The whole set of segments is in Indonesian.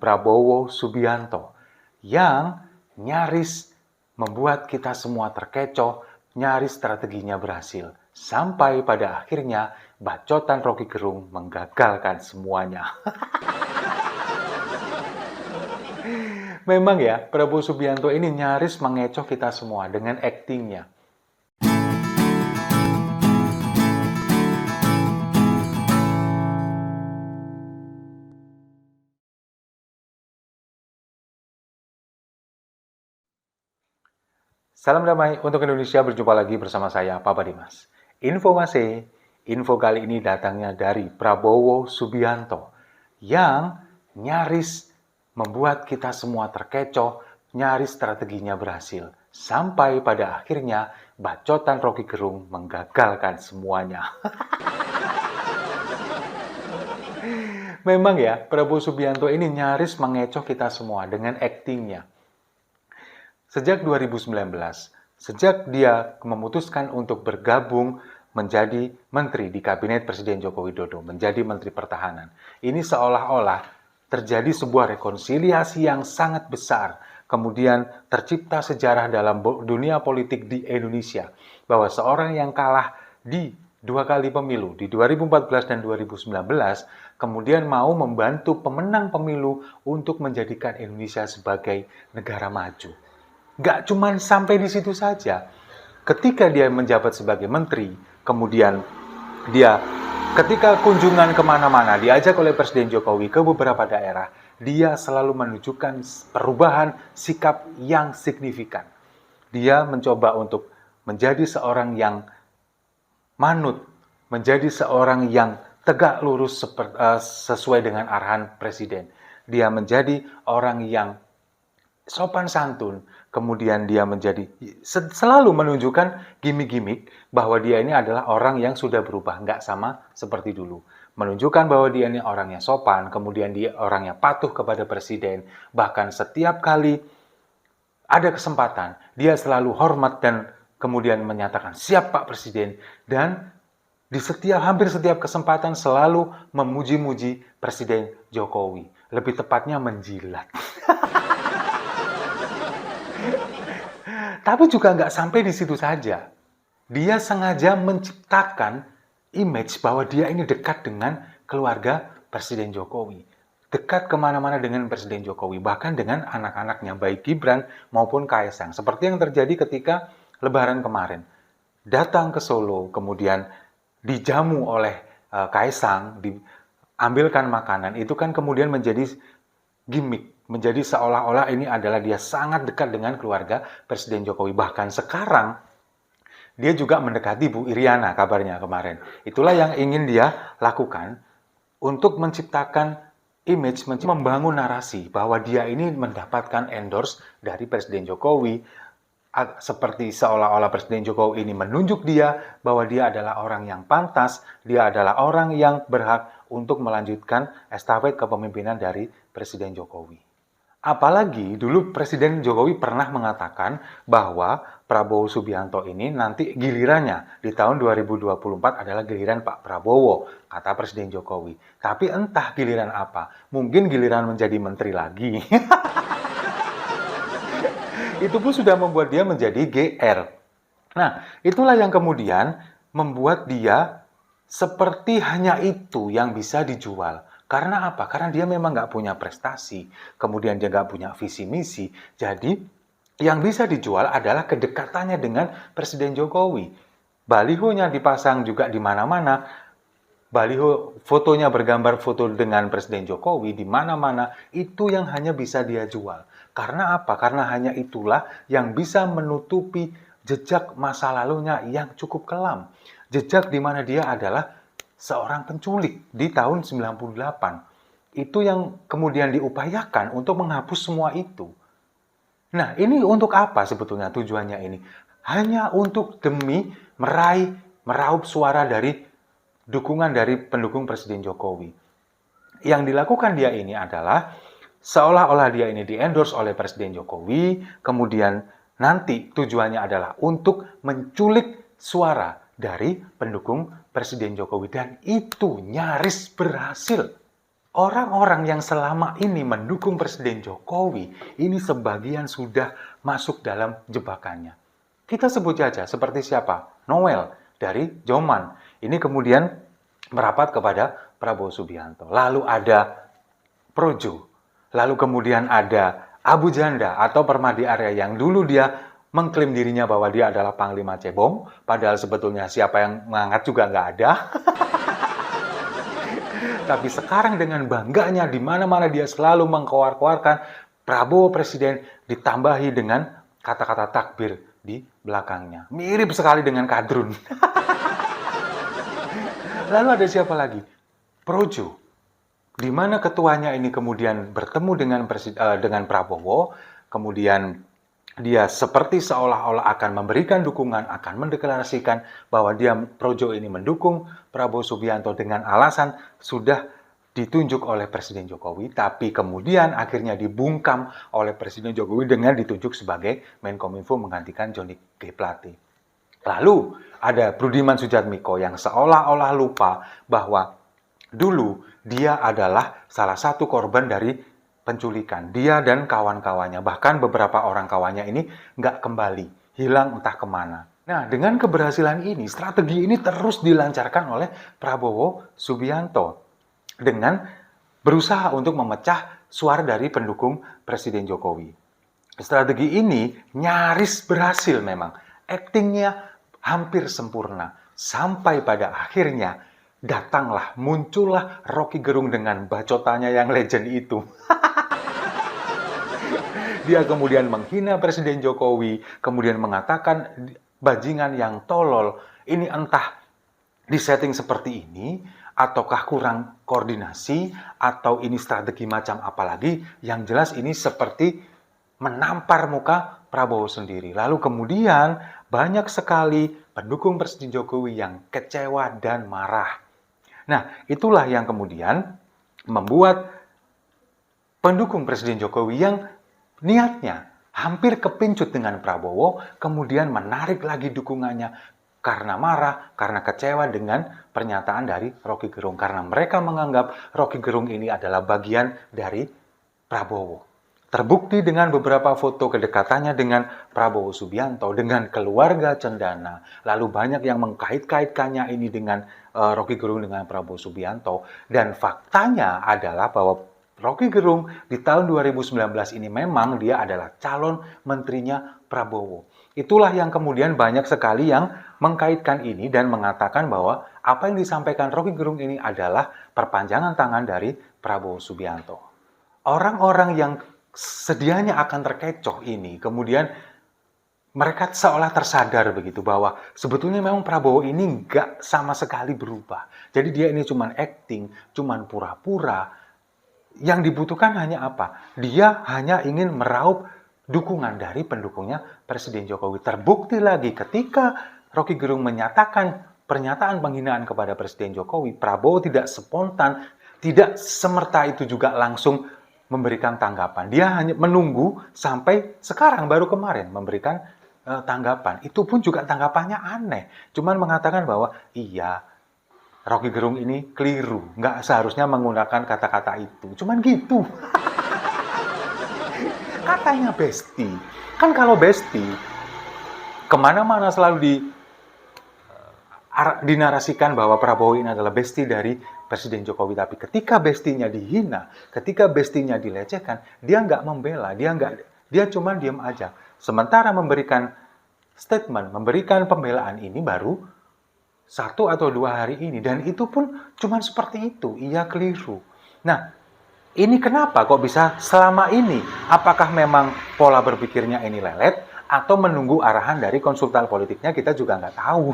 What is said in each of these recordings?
Prabowo Subianto yang nyaris membuat kita semua terkecoh, nyaris strateginya berhasil. Sampai pada akhirnya bacotan Rocky Gerung menggagalkan semuanya. Memang ya, Prabowo Subianto ini nyaris mengecoh kita semua dengan aktingnya. Salam damai untuk Indonesia, berjumpa lagi bersama saya, Papa Dimas. Info kali ini datangnya dari Prabowo Subianto yang nyaris membuat kita semua terkecoh, nyaris strateginya berhasil. Sampai pada akhirnya bacotan Rocky Gerung menggagalkan semuanya. Memang ya, Prabowo Subianto ini nyaris mengecoh kita semua dengan aktingnya. Sejak 2019, sejak dia memutuskan untuk bergabung menjadi menteri di Kabinet Presiden Joko Widodo, menjadi Menteri Pertahanan, ini seolah-olah terjadi sebuah rekonsiliasi yang sangat besar. Kemudian tercipta sejarah dalam dunia politik di Indonesia, bahwa seorang yang kalah di 2 kali pemilu, di 2014 dan 2019, kemudian mau membantu pemenang pemilu untuk menjadikan Indonesia sebagai negara maju. Nggak cuma sampai di situ saja. Ketika dia menjabat sebagai menteri, kemudian dia ketika kunjungan kemana-mana diajak oleh Presiden Jokowi ke beberapa daerah, dia selalu menunjukkan perubahan sikap yang signifikan. Dia mencoba untuk menjadi seorang yang manut, menjadi seorang yang tegak lurus sesuai dengan arahan Presiden. Dia menjadi orang yang sopan santun, kemudian dia selalu menunjukkan gimmick-gimmick bahwa dia ini adalah orang yang sudah berubah, nggak sama seperti dulu. Menunjukkan bahwa dia ini orangnya sopan, kemudian dia orangnya patuh kepada Presiden, bahkan setiap kali ada kesempatan, dia selalu hormat dan kemudian menyatakan, siap Pak Presiden, dan di hampir setiap kesempatan selalu memuji-muji Presiden Jokowi. Lebih tepatnya menjilat. Tapi juga nggak sampai di situ saja. Dia sengaja menciptakan image bahwa dia ini dekat dengan keluarga Presiden Jokowi. Dekat kemana-mana dengan Presiden Jokowi, bahkan dengan anak-anaknya, baik Gibran maupun Kaesang. Seperti yang terjadi ketika Lebaran kemarin. Datang ke Solo, kemudian dijamu oleh Kaesang, diambilkan makanan, itu kan kemudian menjadi gimmick. Menjadi seolah-olah ini adalah dia sangat dekat dengan keluarga Presiden Jokowi. Bahkan sekarang, dia juga mendekati Bu Iriana kabarnya kemarin. Itulah yang ingin dia lakukan untuk menciptakan image, membangun narasi bahwa dia ini mendapatkan endorse dari Presiden Jokowi. Seperti seolah-olah Presiden Jokowi ini menunjuk dia bahwa dia adalah orang yang pantas, dia adalah orang yang berhak untuk melanjutkan estafet kepemimpinan dari Presiden Jokowi. Apalagi dulu Presiden Jokowi pernah mengatakan bahwa Prabowo Subianto ini nanti gilirannya di tahun 2024 adalah giliran Pak Prabowo, kata Presiden Jokowi. Tapi entah giliran apa, mungkin giliran menjadi menteri lagi. Itu pun sudah membuat dia menjadi GR. Nah, itulah yang kemudian membuat dia seperti hanya itu yang bisa dijual. Karena apa? Karena dia memang nggak punya prestasi, kemudian dia nggak punya visi misi. Jadi yang bisa dijual adalah kedekatannya dengan Presiden Jokowi. Balihonya dipasang juga di mana-mana. Baliho fotonya bergambar foto dengan Presiden Jokowi di mana-mana, itu yang hanya bisa dia jual. Karena apa? Karena hanya itulah yang bisa menutupi jejak masa lalunya yang cukup kelam. Jejak di mana dia adalah seorang penculik di tahun 98. Itu yang kemudian diupayakan untuk menghapus semua itu. Nah, ini untuk apa sebetulnya tujuannya ini? Hanya untuk demi meraup suara dari dukungan dari pendukung Presiden Jokowi. Yang dilakukan dia ini adalah seolah-olah dia ini di-endorse oleh Presiden Jokowi, kemudian nanti tujuannya adalah untuk menculik suara dari pendukung Presiden Jokowi, dan itu nyaris berhasil. Orang-orang yang selama ini mendukung Presiden Jokowi, ini sebagian sudah masuk dalam jebakannya. Kita sebut saja seperti siapa? Noel dari Joman. Ini kemudian merapat kepada Prabowo Subianto. Lalu ada Projo. Lalu kemudian ada Abu Janda atau Permadi Arya yang dulu dia mengklaim dirinya bahwa dia adalah Panglima Cebong, padahal sebetulnya siapa yang mengangkat juga nggak ada. Tapi sekarang dengan bangganya di mana-mana dia selalu mengkoar-koarkan Prabowo Presiden ditambahi dengan kata-kata takbir di belakangnya. Mirip sekali dengan Kadrun. Lalu ada siapa lagi? Projo. Di mana ketuanya ini kemudian bertemu dengan Prabowo, kemudian dia seperti seolah-olah akan memberikan dukungan, akan mendeklarasikan bahwa dia Projo ini mendukung Prabowo Subianto dengan alasan sudah ditunjuk oleh Presiden Jokowi, tapi kemudian akhirnya dibungkam oleh Presiden Jokowi dengan ditunjuk sebagai Menkominfo menggantikan Johnny G. Plate. Lalu ada Budiman Sujatmiko yang seolah-olah lupa bahwa dulu dia adalah salah satu korban dari penculikan. Dia dan kawan-kawannya, bahkan beberapa orang kawannya ini nggak kembali, hilang entah kemana. Nah, dengan keberhasilan ini, strategi ini terus dilancarkan oleh Prabowo Subianto dengan berusaha untuk memecah suara dari pendukung Presiden Jokowi. Strategi ini nyaris berhasil memang. Aktingnya hampir sempurna. Sampai pada akhirnya muncullah Rocky Gerung dengan bacotannya yang legend itu. Dia kemudian menghina Presiden Jokowi, kemudian mengatakan bajingan yang tolol. Ini entah disetting seperti ini, ataukah kurang koordinasi, atau ini strategi macam apa lagi. Yang jelas ini seperti menampar muka Prabowo sendiri. Lalu kemudian banyak sekali pendukung Presiden Jokowi yang kecewa dan marah. Nah, itulah yang kemudian membuat pendukung Presiden Jokowi yang niatnya hampir kepincut dengan Prabowo, kemudian menarik lagi dukungannya karena marah, karena kecewa dengan pernyataan dari Rocky Gerung. Karena mereka menganggap Rocky Gerung ini adalah bagian dari Prabowo. Terbukti dengan beberapa foto kedekatannya dengan Prabowo Subianto, dengan keluarga Cendana. Lalu banyak yang mengkait-kaitkannya ini dengan Rocky Gerung dengan Prabowo Subianto. Dan faktanya adalah bahwa Rocky Gerung di tahun 2019 ini memang dia adalah calon menterinya Prabowo. Itulah yang kemudian banyak sekali yang mengkaitkan ini dan mengatakan bahwa apa yang disampaikan Rocky Gerung ini adalah perpanjangan tangan dari Prabowo Subianto. Orang-orang yang sedianya akan terkecoh ini, kemudian mereka seolah tersadar begitu bahwa sebetulnya memang Prabowo ini nggak sama sekali berubah. Jadi dia ini cuman acting, cuman pura-pura. Yang dibutuhkan hanya apa? Dia hanya ingin meraup dukungan dari pendukungnya Presiden Jokowi. Terbukti lagi ketika Rocky Gerung menyatakan pernyataan penghinaan kepada Presiden Jokowi, Prabowo tidak spontan, tidak semerta itu juga langsung memberikan tanggapan. Dia hanya menunggu sampai sekarang, baru kemarin memberikan tanggapan. Itu pun juga tanggapannya aneh. Cuman mengatakan bahwa iya, Rocky Gerung ini keliru. Nggak seharusnya menggunakan kata-kata itu. Cuman gitu. Katanya besti. Kan kalau besti, kemana-mana selalu dinarasikan bahwa Prabowo ini adalah besti dari Presiden Jokowi. Tapi ketika bestinya dihina, ketika bestinya dilecehkan, dia nggak membela, dia cuma diam aja. Sementara memberikan statement, memberikan pembelaan ini baru 1 atau 2 hari ini. Dan itu pun cuma seperti itu, ia keliru. Nah, ini kenapa kok bisa selama ini? Apakah memang pola berpikirnya ini lelet, atau menunggu arahan dari konsultan politiknya, kita juga nggak tahu.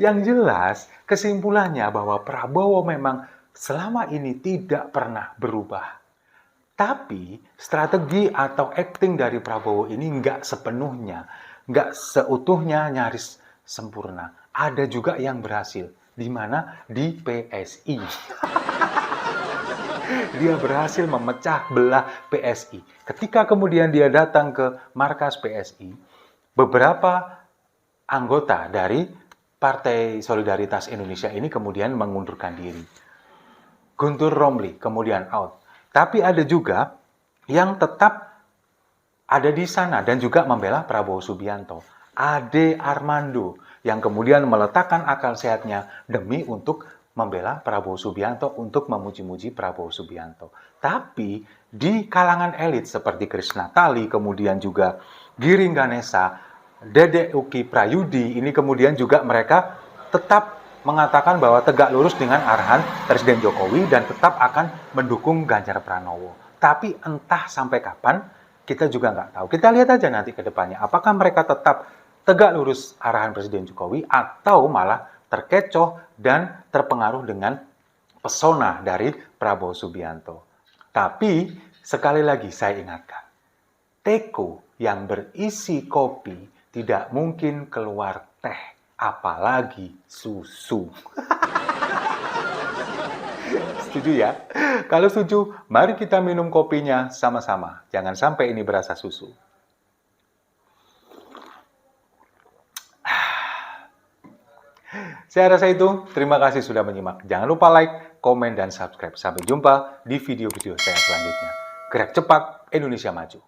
Yang jelas, kesimpulannya bahwa Prabowo memang selama ini tidak pernah berubah. Tapi, strategi atau acting dari Prabowo ini nggak sepenuhnya, nggak seutuhnya nyaris sempurna. Ada juga yang berhasil. Di mana? Di PSI. Dia berhasil memecah belah PSI. Ketika kemudian dia datang ke markas PSI, beberapa anggota dari Partai Solidaritas Indonesia ini kemudian mengundurkan diri. Guntur Romli kemudian out. Tapi ada juga yang tetap ada di sana dan juga membela Prabowo Subianto. Ade Armando yang kemudian meletakkan akal sehatnya demi untuk membela Prabowo Subianto, untuk memuji-muji Prabowo Subianto. Tapi di kalangan elit seperti Krishna Tali, kemudian juga Giring Ganesa, Dede Uki Prayudi, ini kemudian juga mereka tetap mengatakan bahwa tegak lurus dengan arahan Presiden Jokowi dan tetap akan mendukung Ganjar Pranowo. Tapi entah sampai kapan, kita juga nggak tahu. Kita lihat aja nanti ke depannya, apakah mereka tetap tegak lurus arahan Presiden Jokowi atau malah terkecoh dan terpengaruh dengan pesona dari Prabowo Subianto. Tapi sekali lagi saya ingatkan, teko yang berisi kopi tidak mungkin keluar teh, apalagi susu. Setuju ya? Kalau setuju, mari kita minum kopinya sama-sama. Jangan sampai ini berasa susu. Saya rasa itu. Terima kasih sudah menyimak. Jangan lupa like, komen, dan subscribe. Sampai jumpa di video-video saya selanjutnya. Gerak cepat, Indonesia maju.